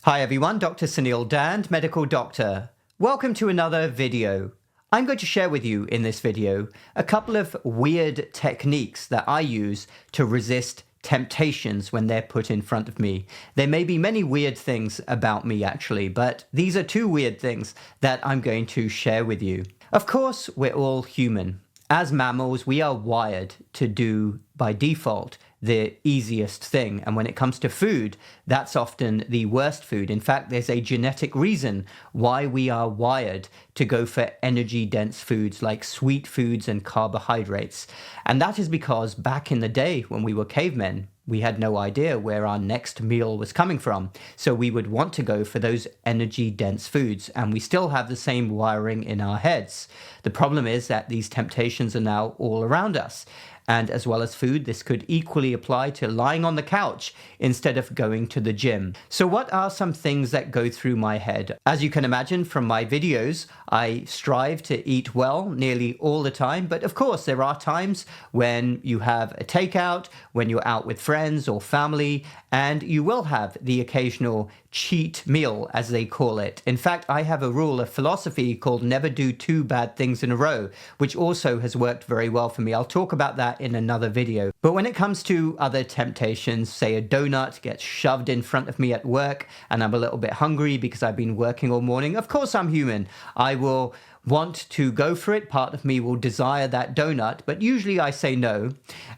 Hi everyone, Dr. Suneel Dhand, medical doctor. Welcome to another video. I'm going to share with you in this video a couple of weird techniques that I use to resist temptations when they're put in front of me. There may be many weird things about me actually, but these are two weird things that I'm going to share with you. Of course, we're all human. As mammals, we are wired to do, by default, the easiest thing. And when it comes to food, that's often the worst food. In fact, there's a genetic reason why we are wired to go for energy-dense foods like sweet foods and carbohydrates. And that is because back in the day when we were cavemen, we had no idea where our next meal was coming from. So we would want to go for those energy-dense foods, and we still have the same wiring in our heads. The problem is that these temptations are now all around us. And as well as food, this could equally apply to lying on the couch instead of going to the gym. So what are some things that go through my head? As you can imagine from my videos, I strive to eat well nearly all the time. But of course, there are times when you have a takeout, when you're out with friends or family, and you will have the occasional cheat meal, as they call it. In fact, I have a rule of philosophy called never do two bad things in a row, which also has worked very well for me. I'll talk about that in another video. But when it comes to other temptations, say a donut gets shoved in front of me at work and I'm a little bit hungry because I've been working all morning, of course I'm human. I will want to go for it. Part of me will desire that donut, but usually I say no.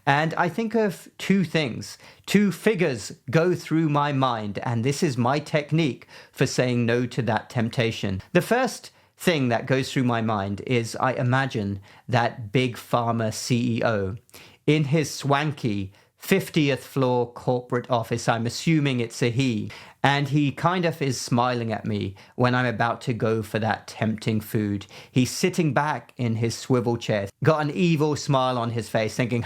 And I think of two things. Two figures go through my mind, and this is my technique for saying no to that temptation. The first thing that goes through my mind is I imagine that Big Pharma CEO in his swanky 50th floor corporate office. I'm assuming it's a he. And he kind of is smiling at me when I'm about to go for that tempting food. He's sitting back in his swivel chair, got an evil smile on his face, thinking,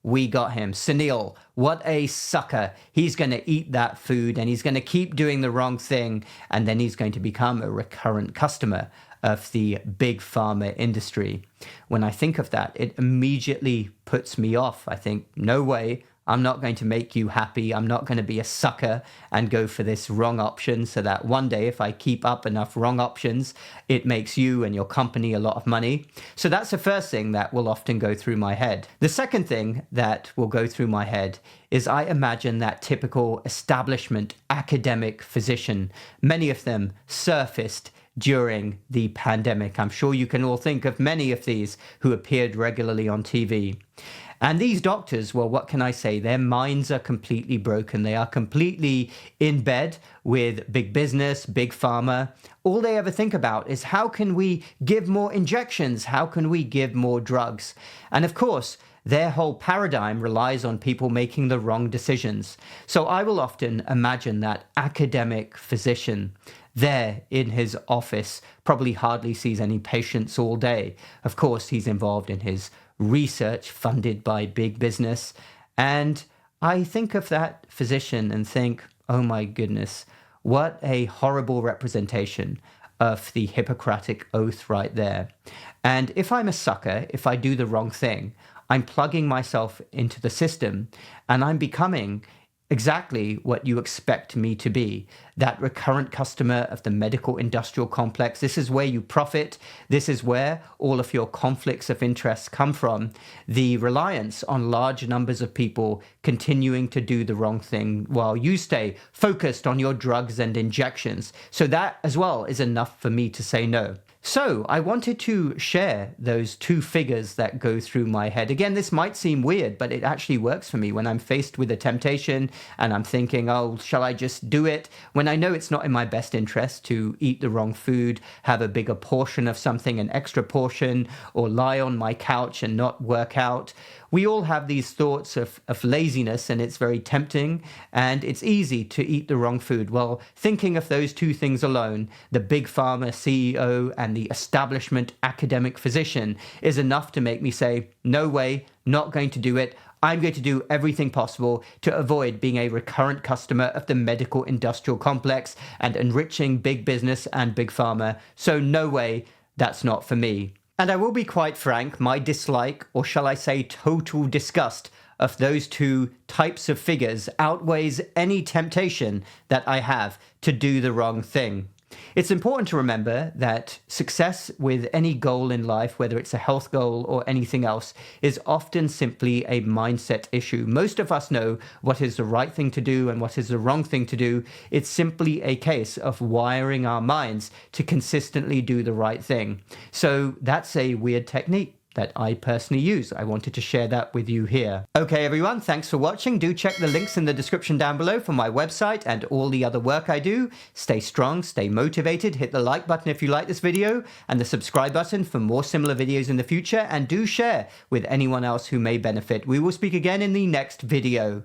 we got him. Suneel, what a sucker. He's going to eat that food and he's going to keep doing the wrong thing. And then he's going to become a recurrent customer of the big pharma industry. When I think of that, it immediately puts me off. I think, no way. I'm not going to make you happy. I'm not going to be a sucker and go for this wrong option so that one day if I keep up enough wrong options, it makes you and your company a lot of money. So that's the first thing that will often go through my head. The second thing that will go through my head is I imagine that typical establishment academic physician. Many of them surfaced during the pandemic. I'm sure you can all think of many of these who appeared regularly on TV. And these doctors, well, what can I say? Their minds are completely broken. They are completely in bed with big business, big pharma. All they ever think about is how can we give more injections? How can we give more drugs? And of course, their whole paradigm relies on people making the wrong decisions. So I will often imagine that academic physician there in his office, probably hardly sees any patients all day. Of course, he's involved in his research funded by big business. And I think of that physician and think, oh my goodness, what a horrible representation of the Hippocratic Oath right there. And if I'm a sucker, if I do the wrong thing, I'm plugging myself into the system and I'm becoming exactly what you expect me to be, that recurrent customer of the medical industrial complex. This is where you profit. This is where all of your conflicts of interest come from. The reliance on large numbers of people continuing to do the wrong thing while you stay focused on your drugs and injections. So that as well is enough for me to say no. So I wanted to share those two figures that go through my head. Again, this might seem weird, but it actually works for me when I'm faced with a temptation and I'm thinking, oh, shall I just do it? When I know it's not in my best interest to eat the wrong food, have a bigger portion of something, an extra portion, or lie on my couch and not work out. We all have these thoughts of laziness, and it's very tempting and it's easy to eat the wrong food. Well, thinking of those two things alone, the big pharma CEO and the establishment academic physician, is enough to make me say, no way, not going to do it. I'm going to do everything possible to avoid being a recurrent customer of the medical industrial complex and enriching big business and big pharma. So no way, that's not for me. And I will be quite frank, my dislike, or shall I say total disgust, of those two types of figures outweighs any temptation that I have to do the wrong thing. It's important to remember that success with any goal in life, whether it's a health goal or anything else, is often simply a mindset issue. Most of us know what is the right thing to do and what is the wrong thing to do. It's simply a case of wiring our minds to consistently do the right thing. So that's a weird technique that I personally use. I wanted to share that with you here. Okay, everyone, thanks for watching. Do check the links in the description down below for my website and all the other work I do. Stay strong, stay motivated, hit the like button if you like this video, and the subscribe button for more similar videos in the future, and do share with anyone else who may benefit. We will speak again in the next video.